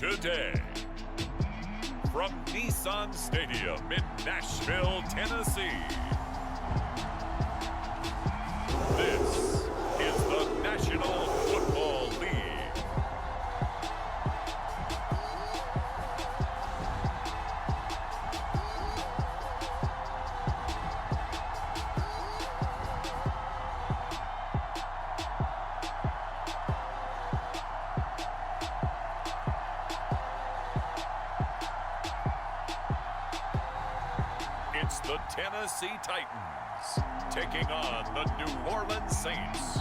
today. From Nissan Stadium in Nashville, Tennessee, this is the National Football League. It's the Tennessee Titans taking on the New Orleans Saints.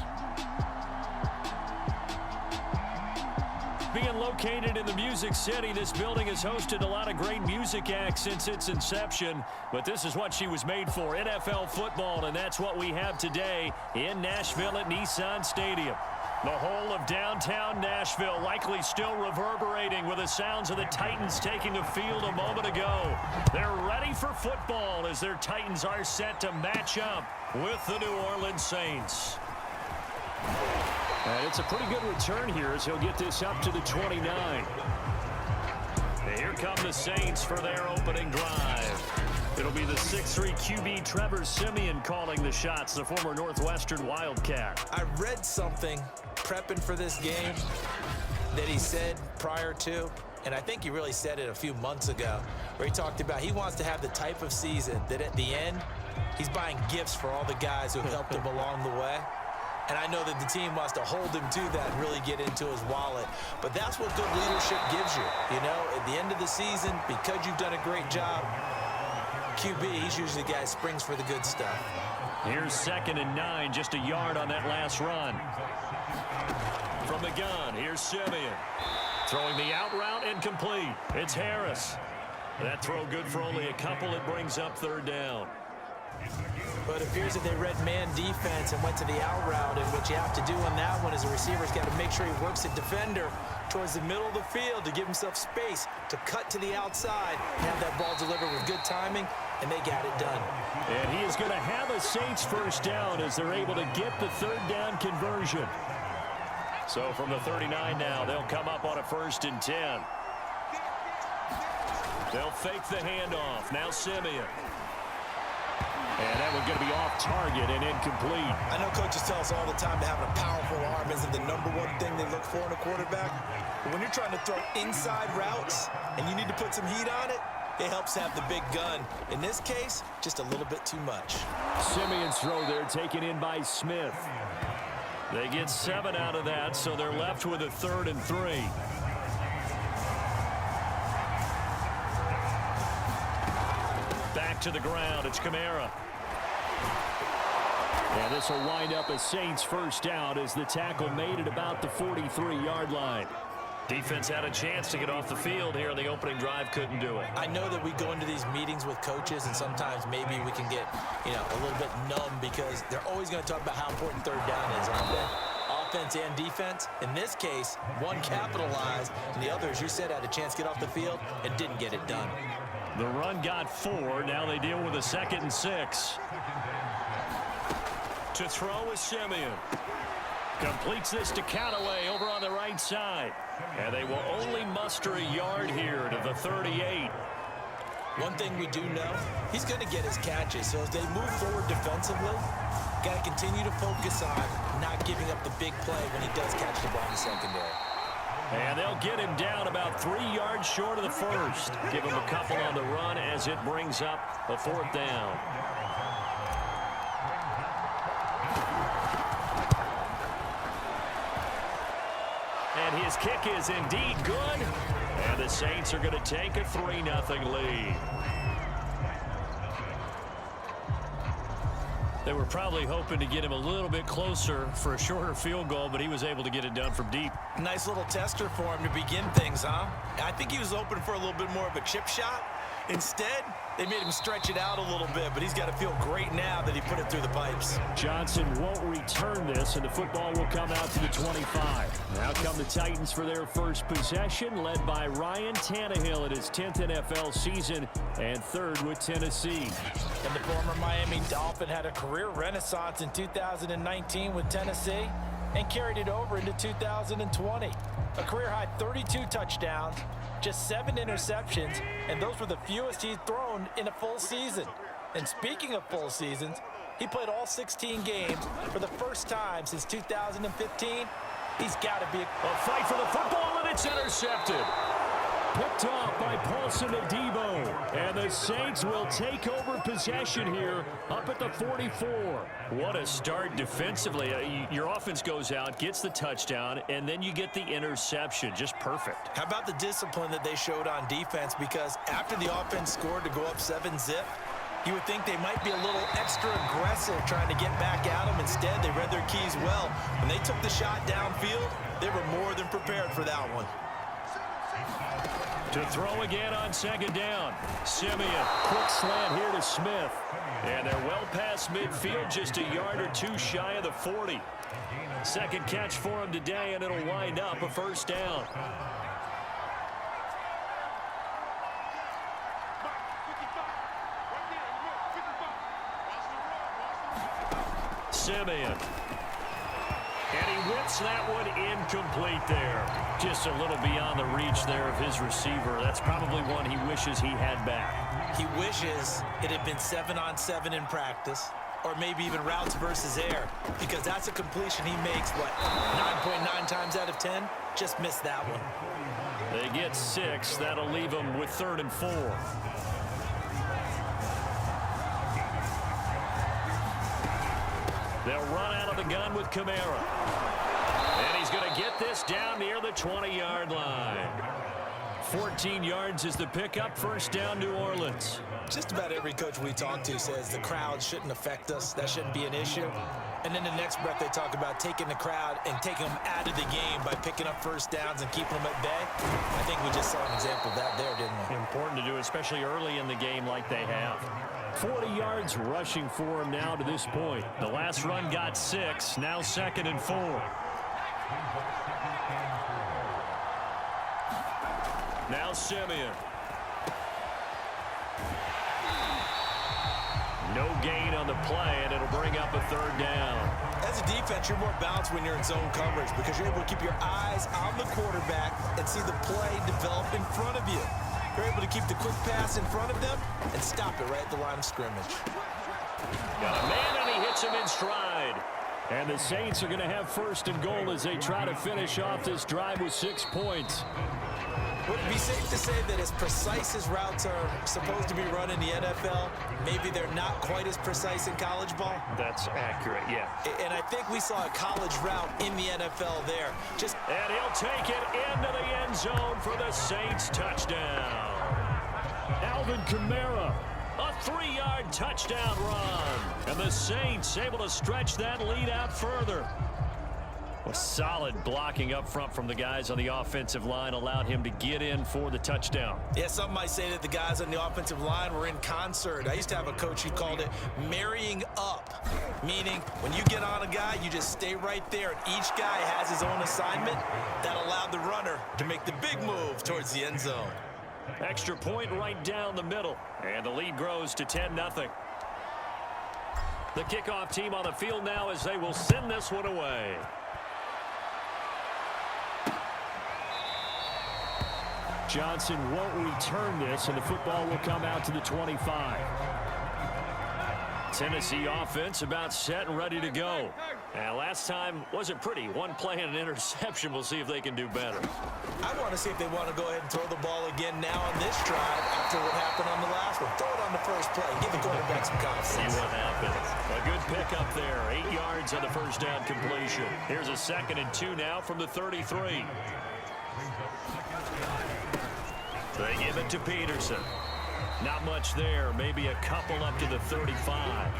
Being located in the Music City, this building has hosted a lot of great music acts since its inception, but this is what she was made for, NFL football, and that's what we have today in Nashville at Nissan Stadium. The whole of downtown Nashville likely still reverberating with the sounds of the Titans taking the field a moment ago. They're ready for football as their Titans are set to match up with the New Orleans Saints. And it's a pretty good return here as he'll get this up to the 29. And here come the Saints for their opening drive. It'll be the 6'3" QB Trevor Siemian calling the shots, the former Northwestern Wildcat. I read something prepping for this game that he said prior to, and I think he really said it a few months ago, where he talked about he wants to have the type of season that at the end, he's buying gifts for all the guys who have helped him along the way. And I know that the team wants to hold him to that and really get into his wallet. But that's what good leadership gives you. You know, at the end of the season, because you've done a great job, QB, he's usually the guy who springs for the good stuff. Here's 2nd and 9, just a yard on that last run. From the gun, here's Siemian. Throwing the out route and complete. It's Harris. That throw good for only a couple. It brings up 3rd down. But it appears that they read man defense and went to the out route, and what you have to do on that one is a receiver's got to make sure he works a defender towards the middle of the field to give himself space to cut to the outside and have that ball delivered with good timing, and they got it done. And he is going to have a Saints first down as they're able to get the 3rd down conversion. So from the 39 now, they'll come up on a 1st and 10. They'll fake the handoff. Now Siemian. And that one's going to be off target and incomplete. I know coaches tell us all the time that having a powerful arm isn't the #1 thing they look for in a quarterback. But when you're trying to throw inside routes and you need to put some heat on it, it helps have the big gun. In this case, just a little bit too much. Siemian's throw there taken in by Smith. They get 7 out of that, so they're left with a 3rd and 3. Back to the ground, it's Kamara. And this will wind up a Saints first down as the tackle made at about the 43-yard line. Defense had a chance to get off the field here in the opening drive, couldn't do it. I know that we go into these meetings with coaches, and sometimes maybe we can get, a little bit numb because they're always going to talk about how important 3rd down is, aren't they? Offense and defense. In this case, one capitalized, and the other, as you said, had a chance to get off the field and didn't get it done. The run got 4. Now they deal with a 2nd and 6. To throw is Siemian. Completes this to Callaway over on the right side. And they will only muster a yard here to the 38. One thing we do know, he's going to get his catches. So as they move forward defensively, got to continue to focus on not giving up the big play when he does catch the ball in the secondary. And they'll get him down about 3 yards short of the 1st. Give him a couple on the run as it brings up a 4th down. And his kick is indeed good. And the Saints are going to take a 3-0 lead. They were probably hoping to get him a little bit closer for a shorter field goal, but he was able to get it done from deep. Nice little tester for him to begin things, huh? I think he was hoping for a little bit more of a chip shot. Instead, they made him stretch it out a little bit, but he's got to feel great now that he put it through the pipes. Johnson won't return this, and the football will come out to the 25. Now come the Titans for their first possession, led by Ryan Tannehill in his 10th NFL season and 3rd with Tennessee. And the former Miami Dolphin had a career renaissance in 2019 with Tennessee. and carried it over into 2020. A career-high 32 touchdowns, just 7 interceptions, and those were the fewest he's thrown in a full season. And speaking of full seasons, he played all 16 games for the first time since 2015. He's got to be a fight for the football, and it's intercepted. Picked off by Paulson Adebo, and the Saints will take over possession here up at the 44. What a start defensively. Your offense goes out, gets the touchdown, and then you get the interception. Just perfect. How about the discipline that they showed on defense? Because after the offense scored to go up 7-zip, you would think they might be a little extra aggressive trying to get back at them. Instead, they read their keys well. When they took the shot downfield, they were more than prepared for that one. To throw again on second down. Simeon, quick slant here to Smith. And they're well past midfield, just a yard or two shy of the 40. Second catch for him today, and it'll wind up a first down. Simeon. And he whips that one incomplete there. Just a little beyond the reach there of his receiver. That's probably one he wishes he had back. He wishes it had been 7-on-7 in practice, or maybe even routes versus air, because that's a completion he makes, 9.9 times out of 10? Just missed that one. They get 6. That'll leave them with 3rd and 4. They'll run out of the gun with Kamara. And he's going to get this down near the 20-yard line. 14 yards is the pickup. First down, New Orleans. Just about every coach we talk to says the crowd shouldn't affect us. That shouldn't be an issue. And then the next breath they talk about taking the crowd and taking them out of the game by picking up first downs and keeping them at bay. I think we just saw an example of that there, didn't we? Important to do, especially early in the game like they have. 40 yards rushing for him now to this point. The last run got 6. Now 2nd and 4. Now Simeon. No gain on the play, and it'll bring up a 3rd down. As a defense, you're more balanced when you're in zone coverage because you're able to keep your eyes on the quarterback and see the play develop in front of you. You're able to keep the quick pass in front of them and stop it right at the line of scrimmage. Got a man, and he hits him in stride. And the Saints are going to have 1st and goal as they try to finish off this drive with 6 points. Would it be safe to say that as precise as routes are supposed to be run in the NFL, maybe they're not quite as precise in college ball? That's accurate, yeah. And I think we saw a college route in the NFL there. And he'll take it into the end zone for the Saints touchdown. Alvin Kamara, a 3-yard touchdown run. And the Saints able to stretch that lead out further. A solid blocking up front from the guys on the offensive line allowed him to get in for the touchdown. Yeah, some might say that the guys on the offensive line were in concert. I used to have a coach who called it marrying up, meaning when you get on a guy, you just stay right there, and each guy has his own assignment. That allowed the runner to make the big move towards the end zone. Extra point right down the middle, and the lead grows to 10-0. The kickoff team on the field now as they will send this one away. Johnson won't return this, and the football will come out to the 25. Tennessee offense about set and ready to go. And last time wasn't pretty. One play and an interception. We'll see if they can do better. I want to see if they want to go ahead and throw the ball again now on this drive after what happened on the last one. Throw it on the first play. Give the quarterback some confidence. See what happens. A good pickup there. 8 yards on the first down completion. Here's a 2nd and 2 now from the 33. They give it to Peterson. Not much there. Maybe a couple up to the 35.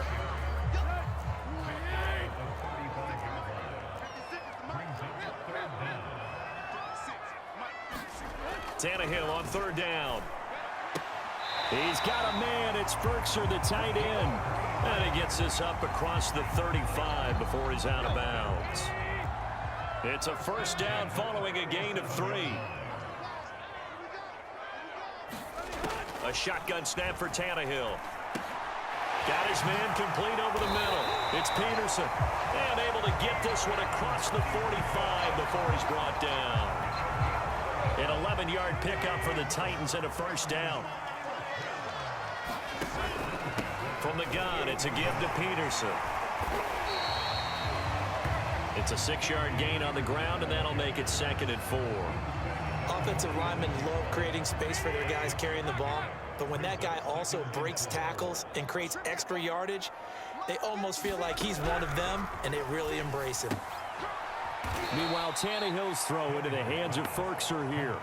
Tannehill on 3rd down. He's got a man. It's Berkshire, the tight end. And he gets this up across the 35 before he's out of bounds. It's a first down following a gain of 3. A shotgun snap for Tannehill. Got his man complete over the middle. It's Peterson. And able to get this one across the 45 before he's brought down. An 11-yard pickup for the Titans and a first down. From the gun, it's a give to Peterson. It's a 6-yard gain on the ground, and that'll make it 2nd and 4. Offensive linemen love creating space for their guys carrying the ball, but when that guy also breaks tackles and creates extra yardage, they almost feel like he's one of them, and they really embrace him. Meanwhile, Tannehill's throw into the hands of Firkser here.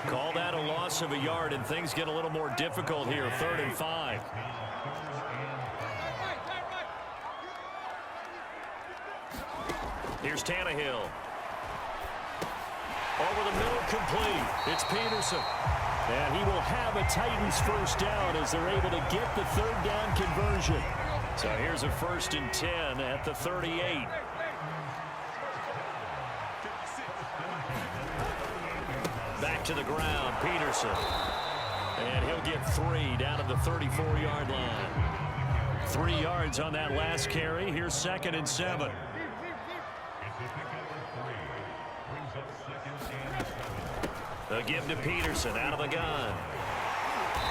Call that a loss of a yard, and things get a little more difficult here. 3rd and 5. Here's Tannehill. Over the middle, complete. It's Peterson. And he will have a Titans first down as they're able to get the 3rd down conversion. So here's a 1st and 10 at the 38. Back to the ground, Peterson. And he'll get 3 down at the 34-yard line. 3 yards on that last carry. Here's 2nd and 7. They'll give to Peterson out of the gun.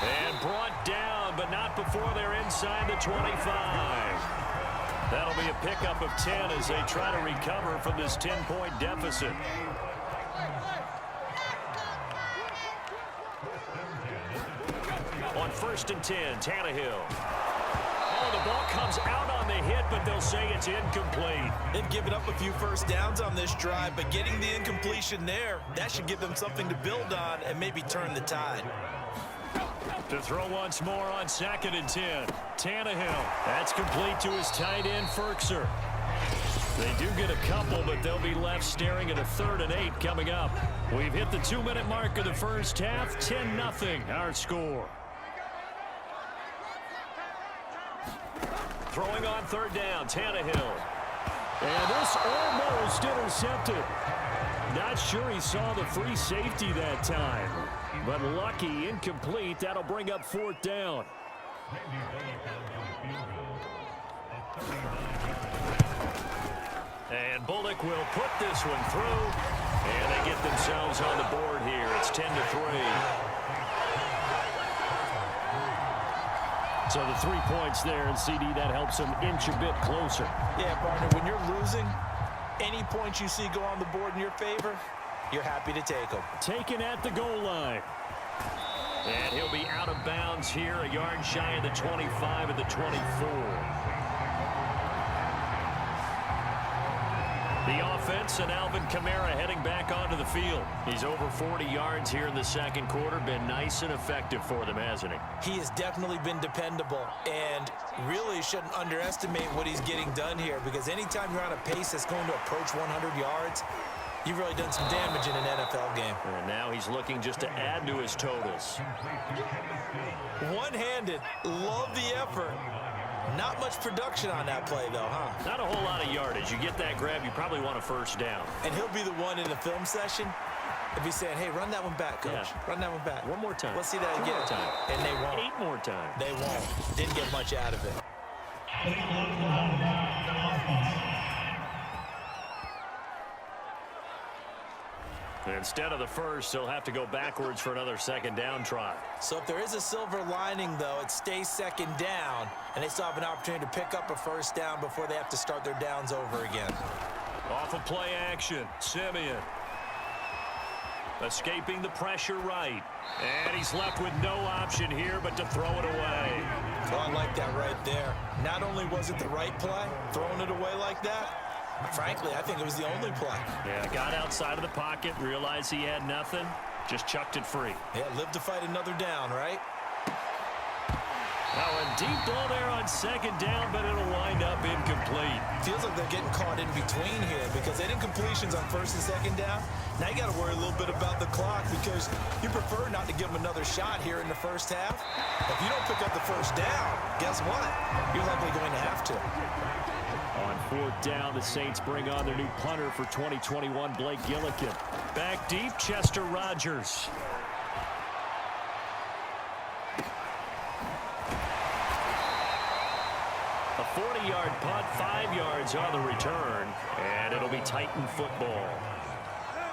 And brought down, but not before they're inside the 25. That'll be a pickup of 10 as they try to recover from this 10-point deficit. On 1st and 10, Tannehill. Oh, the ball comes out on the hit, but they'll say it's incomplete. They've given up a few first downs on this drive, but getting the incompletion there, that should give them something to build on and maybe turn the tide. To throw once more on 2nd and 10. Tannehill. That's complete to his tight end, Firkser. They do get a couple, but they'll be left staring at a 3rd and 8 coming up. We've hit the 2-minute mark of the first half. 10-0 our score. Throwing on 3rd down, Tannehill. And this almost intercepted. Not sure he saw the free safety that time. But lucky, incomplete. That'll bring up 4th down. And Bullock will put this one through. And they get themselves on the board here. It's 10-3. So the 3 points there, and CD, that helps them inch a bit closer. Yeah, partner, when you're losing, any points you see go on the board in your favor, you're happy to take them. Taken at the goal line. And he'll be out of bounds here, a yard shy of the 25 of the 24. The offense and Alvin Kamara heading back onto the field. He's over 40 yards here in the 2nd quarter. Been nice and effective for them, hasn't he? He has definitely been dependable and really shouldn't underestimate what he's getting done here, because anytime you're on a pace that's going to approach 100 yards, you've really done some damage in an NFL game. And now he's looking just to add to his totals. One-handed. Love the effort. Not much production on that play, though, huh? Not a whole lot of yardage. You get that grab, you probably want a first down. And he'll be the one in the film session if he's saying, hey, run that one back, coach. Yeah. Run that one back. One more time. Let's see that again. 1 more time. And they won't. 8 more times. They won't. Didn't get much out of it. Instead of the first, he'll have to go backwards for another 2nd down try. So if there is a silver lining, though, it stays 2nd down, and they still have an opportunity to pick up a first down before they have to start their downs over again. Off of play action, Simeon. Escaping the pressure right. And he's left with no option here but to throw it away. Oh, I like that right there. Not only was it the right play, throwing it away like that, frankly, I think it was the only play. Yeah, got outside of the pocket, realized he had nothing, just chucked it free. Yeah, live to fight another down, right? Now a deep ball there on 2nd down, but it'll wind up incomplete. Feels like they're getting caught in between here because they did incompletions on 1st and 2nd down. Now you got to worry a little bit about the clock because you prefer not to give them another shot here in the first half. If you don't pick up the first down, guess what? You're likely going to have to. On 4th down, the Saints bring on their new punter for 2021, Blake Gillikin. Back deep, Chester Rogers. 40-yard punt, 5 yards on the return, and it'll be Titan football.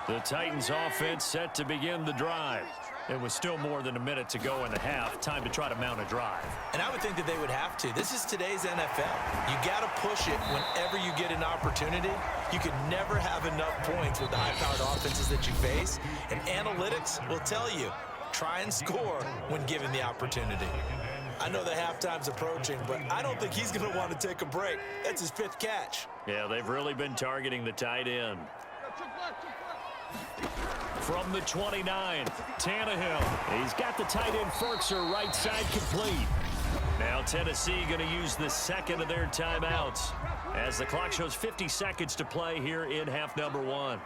The Titans offense set to begin the drive. It was still more than a minute to go in the half. Time to try to mount a drive. And I would think that they would have to. This is today's NFL. You got to push it whenever you get an opportunity. You could never have enough points with the high-powered offenses that you face. And analytics will tell you, try and score when given the opportunity. I know the halftime's approaching, but I don't think he's going to want to take a break. That's his 5th catch. Yeah, they've really been targeting the tight end. From the 29, Tannehill. He's got the tight end Ferkser right side complete. Now Tennessee going to use the second of their timeouts as the clock shows 50 seconds to play here in half number 1.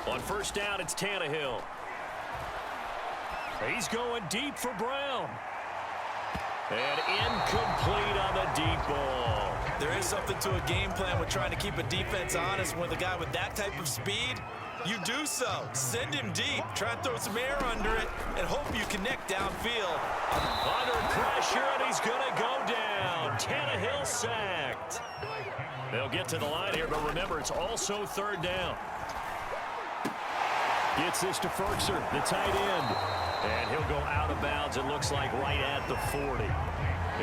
On first down, it's Tannehill. He's going deep for Brown. And incomplete on the deep ball. There is something to a game plan with trying to keep a defense honest. With a guy with that type of speed, you do so. Send him deep. Try and throw some air under it and hope you connect downfield. Under pressure, and he's going to go down. Tannehill sacked. They'll get to the line here, but remember, it's also 3rd down. Gets this to Ferkser, the tight end. And he'll go out of bounds, it looks like, right at the 40.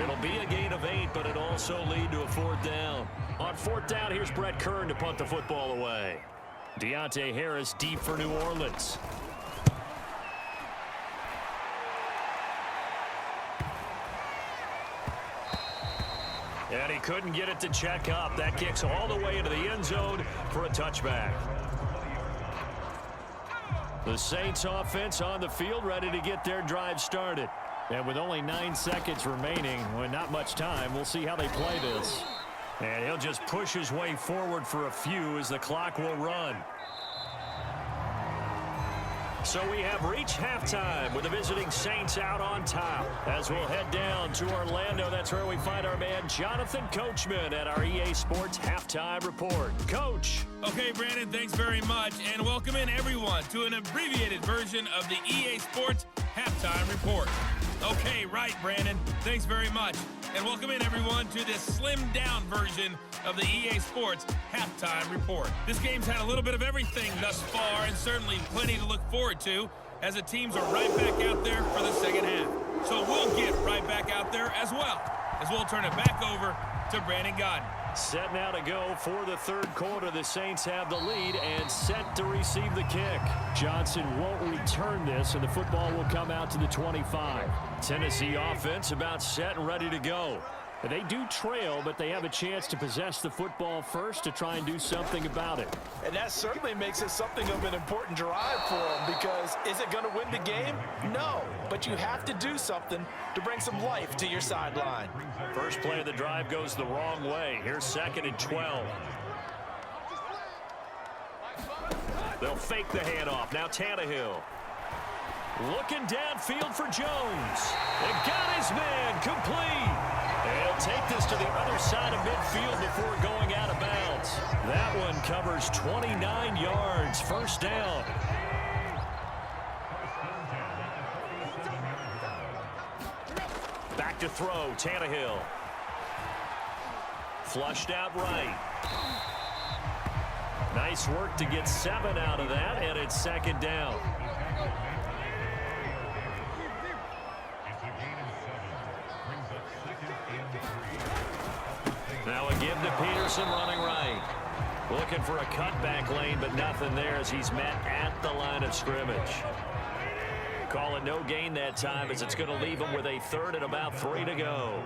It'll be a gain of 8, but it'll also lead to a 4th down. On 4th down, here's Brett Kern to punt the football away. Deontay Harris deep for New Orleans. And he couldn't get it to check up. That kicks all the way into the end zone for a touchback. The Saints offense on the field, ready to get their drive started. And with only 9 seconds remaining, well, not much time, we'll see how they play this. And he'll just push his way forward for a few as the clock will run. So we have reached halftime with the visiting Saints out on top. As we'll head down to Orlando, that's where we find our man Jonathan Coachman at our EA Sports Halftime Report. Coach. Okay, Brandon, thanks very much. And welcome in, everyone, to an abbreviated version of the EA Sports Halftime Report. Okay, right, Brandon. Thanks very much. And welcome in, everyone, to this slimmed-down version of the EA Sports Halftime Report. This game's had a little bit of everything thus far, and certainly plenty to look forward to, as the teams are right back out there for the second half. So we'll get right back out there as well, as we'll turn it back over to Brandon Godden. Set now to go for the 3rd quarter. The Saints have the lead and set to receive the kick. Johnson won't return this, and the football will come out to the 25. Tennessee offense about set and ready to go. They do trail, but they have a chance to possess the football first to try and do something about it. And that certainly makes it something of an important drive for them, because is it going to win the game? No, but you have to do something to bring some life to your sideline. First play of the drive goes the wrong way. Here's 2nd and 12. They'll fake the handoff. Now Tannehill. Looking downfield for Jones. And got his man complete. They'll take this to the other side of midfield before going out of bounds. That one covers 29 yards. First down. Back to throw, Tannehill. Flushed out right. Nice work to get 7 out of that, and it's 2nd down. Now a give to Peterson running right. Looking for a cutback lane, but nothing there as he's met at the line of scrimmage. Call it no gain that time, as it's going to leave him with a 3rd and about 3 to go.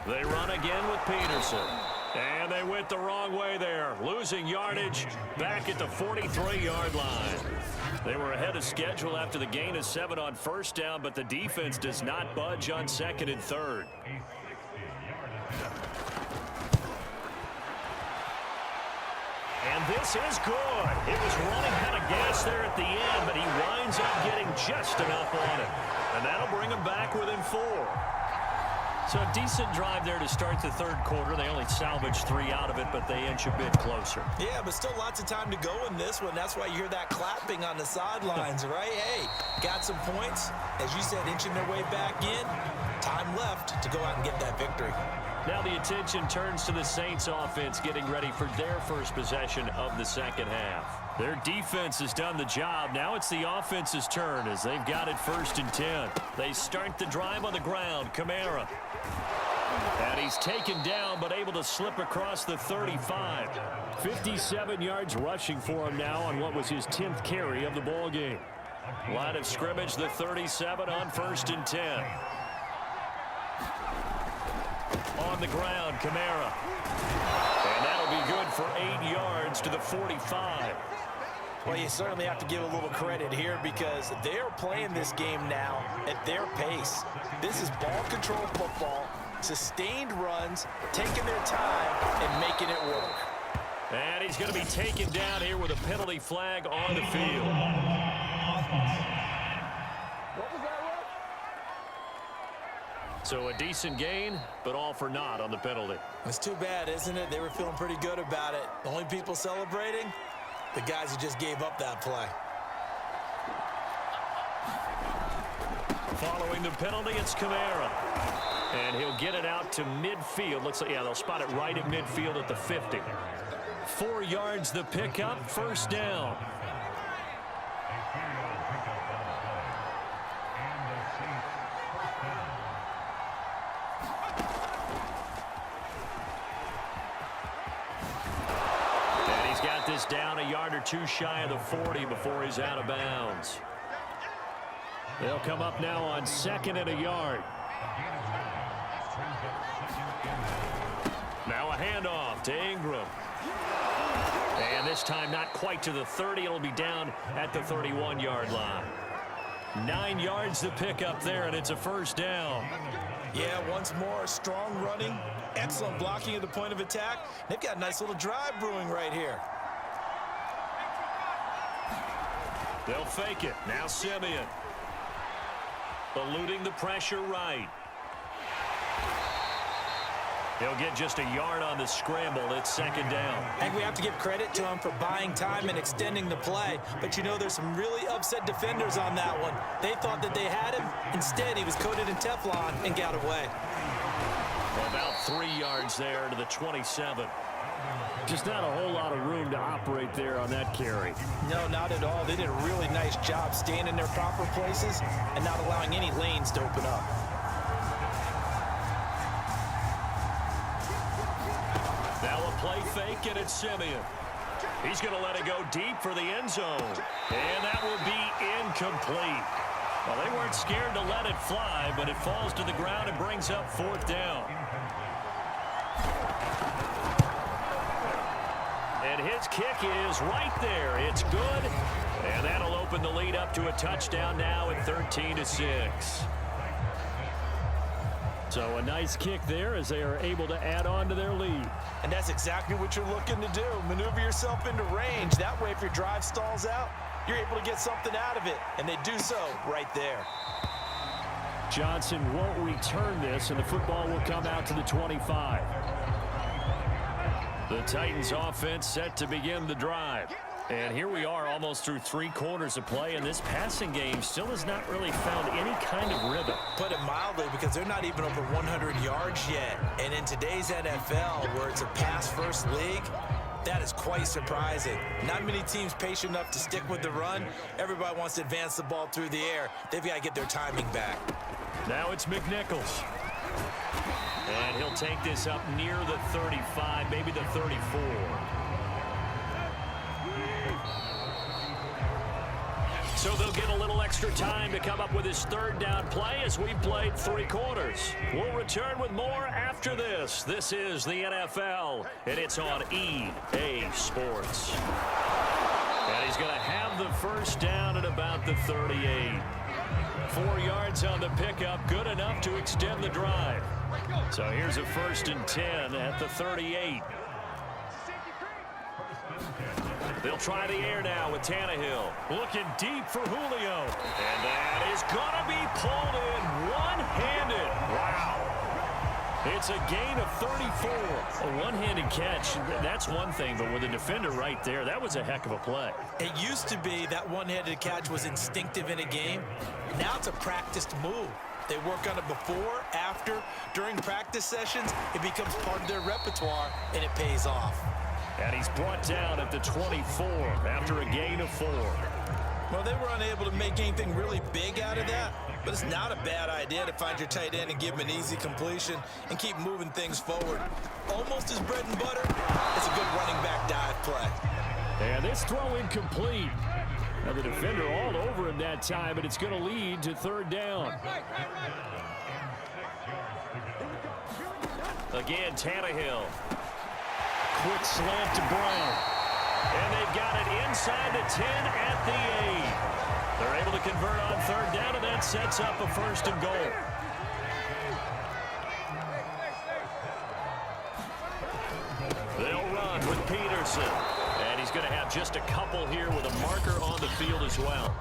They run again with Peterson. And they went the wrong way there. Losing yardage back at the 43-yard line. They were ahead of schedule after the gain of 7 on first down, but the defense does not budge on 2nd and 3rd. And this is good. It was running out of gas there at the end, but he winds up getting just enough on it. And that'll bring him back within 4. So a decent drive there to start the third quarter. They only salvaged 3 out of it, but they inch a bit closer. Yeah, but still lots of time to go in this one. That's why you hear that clapping on the sidelines, right? Hey, got some points. As you said, inching their way back in. Time left to go out and get that victory. Now the attention turns to the Saints offense getting ready for their first possession of the second half. Their defense has done the job. Now it's the offense's turn as they've got it 1st and 10. They start the drive on the ground. Kamara. And he's taken down but able to slip across the 35. 57 yards rushing for him now on what was his 10th carry of the ball game. Line of scrimmage, the 37 on 1st and 10. On the ground, Kamara. And that'll be good for 8 yards to the 45. Well, you certainly have to give a little credit here because they're playing this game now at their pace. This is ball control football, sustained runs, taking their time and making it work. And he's going to be taken down here with a penalty flag on the field. So a decent gain, but all for naught on the penalty. It's too bad, isn't it? They were feeling pretty good about it. The only people celebrating, the guys who just gave up that play. Following the penalty, it's Kamara. And he'll get it out to midfield. Looks like, yeah, they'll spot it right at midfield at the 50. 4 yards the pickup, 1st down. And he's got this down a yard or two shy of the 40 before he's out of bounds. They'll come up now on 2nd and a yard. Now a handoff to Ingram. And this time not quite to the 30. It'll be down at the 31-yard line. 9 yards to pick up there, and it's a 1st down. Yeah, once more, strong running, excellent blocking at the point of attack. They've got a nice little drive brewing right here. They'll fake it. Now Simeon. Eluding the pressure right. He'll get just a yard on the scramble. It's 2nd down. I think we have to give credit to him for buying time and extending the play. But you know there's some really upset defenders on that one. They thought that they had him. Instead, he was coated in Teflon and got away. About 3 yards there to the 27. Just not a whole lot of room to operate there on that carry. No, not at all. They did a really nice job staying in their proper places and not allowing any lanes to open up. Now a play fake, and it's Simeon. He's going to let it go deep for the end zone. And that will be incomplete. Well, they weren't scared to let it fly, but it falls to the ground and brings up 4th down. And his kick is right there. It's good. And that'll open the lead up to a touchdown now at 13-6. So a nice kick there as they are able to add on to their lead. And that's exactly what you're looking to do. Maneuver yourself into range. That way, if your drive stalls out, you're able to get something out of it. And they do so right there. Johnson won't return this, and the football will come out to the 25. The Titans offense set to begin the drive. And here we are almost through 3 quarters of play, and this passing game still has not really found any kind of rhythm. Put it mildly, because they're not even over 100 yards yet. And in today's NFL, where it's a pass-first league, that is quite surprising. Not many teams patient enough to stick with the run. Everybody wants to advance the ball through the air. They've got to get their timing back. Now it's McNichols. And he'll take this up near the 35, maybe the 34. So they'll get a little extra time to come up with his 3rd down play as we've played 3 quarters. We'll return with more after this. This is the NFL, and it's on EA Sports. And he's going to have the 1st down at about the 38. 4 yards on the pickup, good enough to extend the drive. So here's a 1st and 10 at the 38. They'll try the air now with Tannehill. Looking deep for Julio. And that is going to be pulled in one-handed. Wow. It's a gain of 34. A one-handed catch, that's one thing, but with a defender right there, that was a heck of a play. It used to be that one-handed catch was instinctive in a game. Now it's a practiced move. They work on it before, after, during practice sessions. It becomes part of their repertoire, and it pays off. And he's brought down at the 24 after a gain of 4. Well, they were unable to make anything really big out of that, but it's not a bad idea to find your tight end and give him an easy completion and keep moving things forward. Almost his bread and butter. It's a good running back dive play. And this throw incomplete. Now the defender all over him that time, but it's going to lead to 3rd down. Again, Tannehill. Quick slant to Brown. And they've got it inside the 10 at the 8. They're able to convert on 3rd down, and that sets up a 1st and goal. They'll run with Peterson. And he's going to have just a couple here with a marker on the field as well.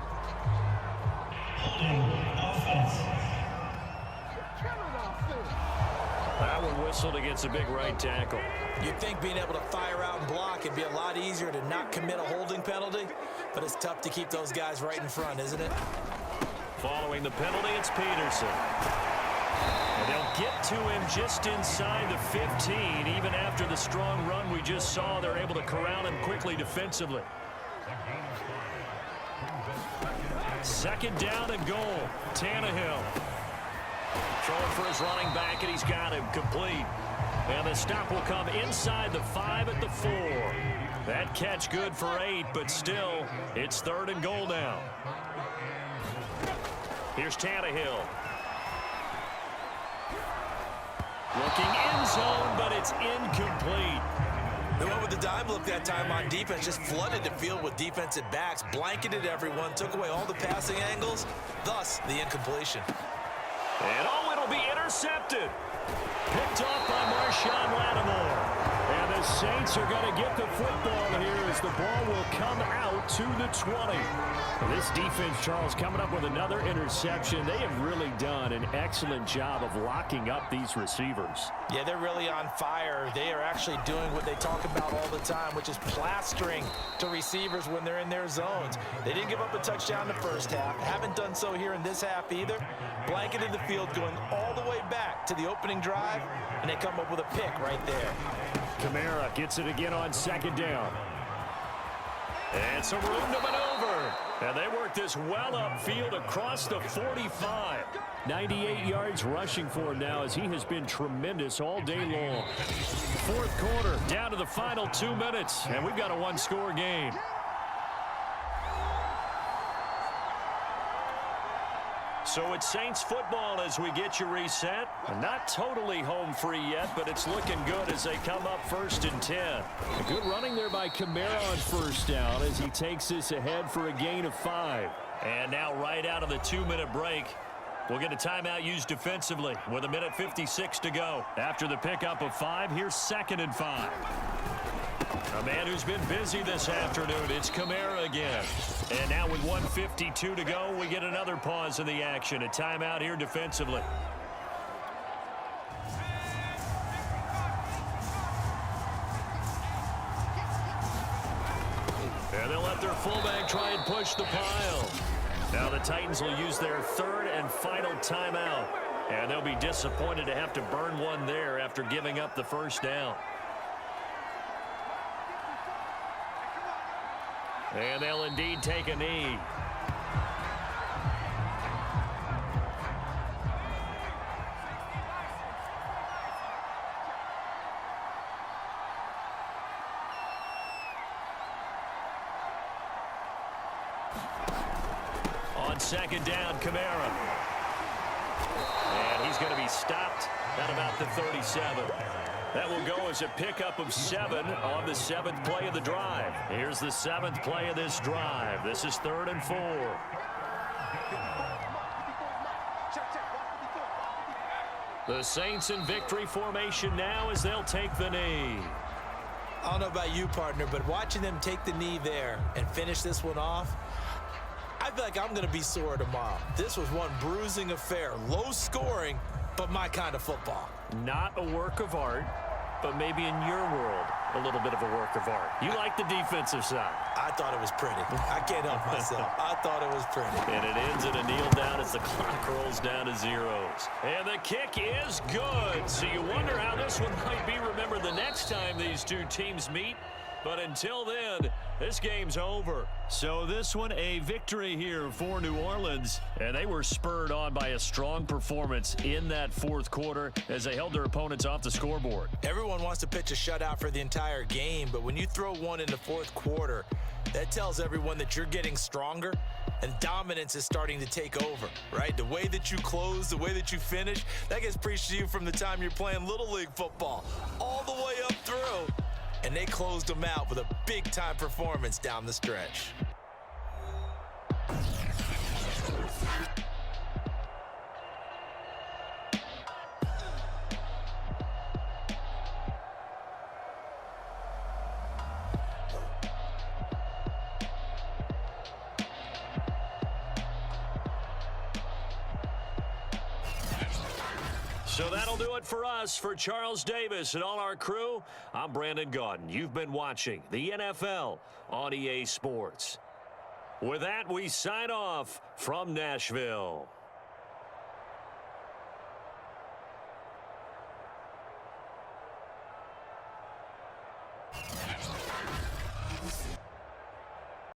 That one whistled against a big right tackle. You'd think being able to fire out and block it'd be a lot easier to not commit a holding penalty, but it's tough to keep those guys right in front, isn't it? Following the penalty, it's Peterson. And they'll get to him just inside the 15. Even after the strong run we just saw, they're able to corral him quickly defensively. 2nd down and goal. Tannehill. Throwing for his running back, and he's got him complete. And the stop will come inside the 5 at the 4. That catch good for 8, but still, it's 3rd and goal now. Here's Tannehill. Looking end zone, but it's incomplete. They went with the dime look that time on defense, just flooded the field with defensive backs, blanketed everyone, took away all the passing angles, thus the incompletion. And it'll be intercepted. Picked off by Marshawn Lattimore. And the Saints are going to get the football here as the ball will come out to the 20. And this defense, Charles, coming up with another interception. They have really done an excellent job of locking up these receivers. Yeah, they're really on fire. They are actually doing what they talk about all the time, which is plastering to receivers when they're in their zones. They didn't give up a touchdown in the first half. Haven't done so here in this half either. Blanketed the field going all the way back to the opening drive, and they come up with a pick right there. Kamara gets it again on 2nd down. And some room to maneuver. And they work this well upfield across the 45. 98 yards rushing for him now as he has been tremendous all day long. 4th quarter, down to the final 2 minutes, and we've got a 1-score game. So it's Saints football as we get you reset. Not totally home free yet, but it's looking good as they come up 1st and 10. A good running there by Kamara on 1st down as he takes this ahead for a gain of 5. And now right out of the 2-minute break, we'll get a timeout used defensively with 1:56 to go. After the pickup of 5, here's 2nd and 5. A man who's been busy this afternoon, it's Kamara again. And now with 1:52 to go, we get another pause in the action. A timeout here defensively. And they'll let their fullback try and push the pile. Now the Titans will use their 3rd and final timeout. And they'll be disappointed to have to burn one there after giving up the 1st down. And they'll indeed take a knee. On 2nd down, Kamara. And he's going to be stopped at about the 37. That will go as a pickup of 7 on the 7th play of the drive. Here's the 7th play of this drive. This is 3rd and 4. The Saints in victory formation now as they'll take the knee. I don't know about you, partner, but watching them take the knee there and finish this one off, I feel like I'm going to be sore tomorrow. This was one bruising affair. Low scoring, but my kind of football. Not a work of art, but maybe in your world, a little bit of a work of art. You like the defensive side. I thought it was pretty. I can't help myself. I thought it was pretty. And it ends in a kneel down as the clock rolls down to zeros. And the kick is good. So you wonder how this one might be remembered the next time these two teams meet. But until then, this game's over. So this one, a victory here for New Orleans. And they were spurred on by a strong performance in that fourth quarter as they held their opponents off the scoreboard. Everyone wants to pitch a shutout for the entire game, but when you throw one in the fourth quarter, that tells everyone that you're getting stronger and dominance is starting to take over, right? The way that you close, the way that you finish, that gets preached to you from the time you're playing Little League football all the way up through. And they closed them out with a big-time performance down the stretch. So that'll do it for us. For Charles Davis and all our crew, I'm Brandon Gaudin. You've been watching the NFL on EA Sports. With that, we sign off from Nashville.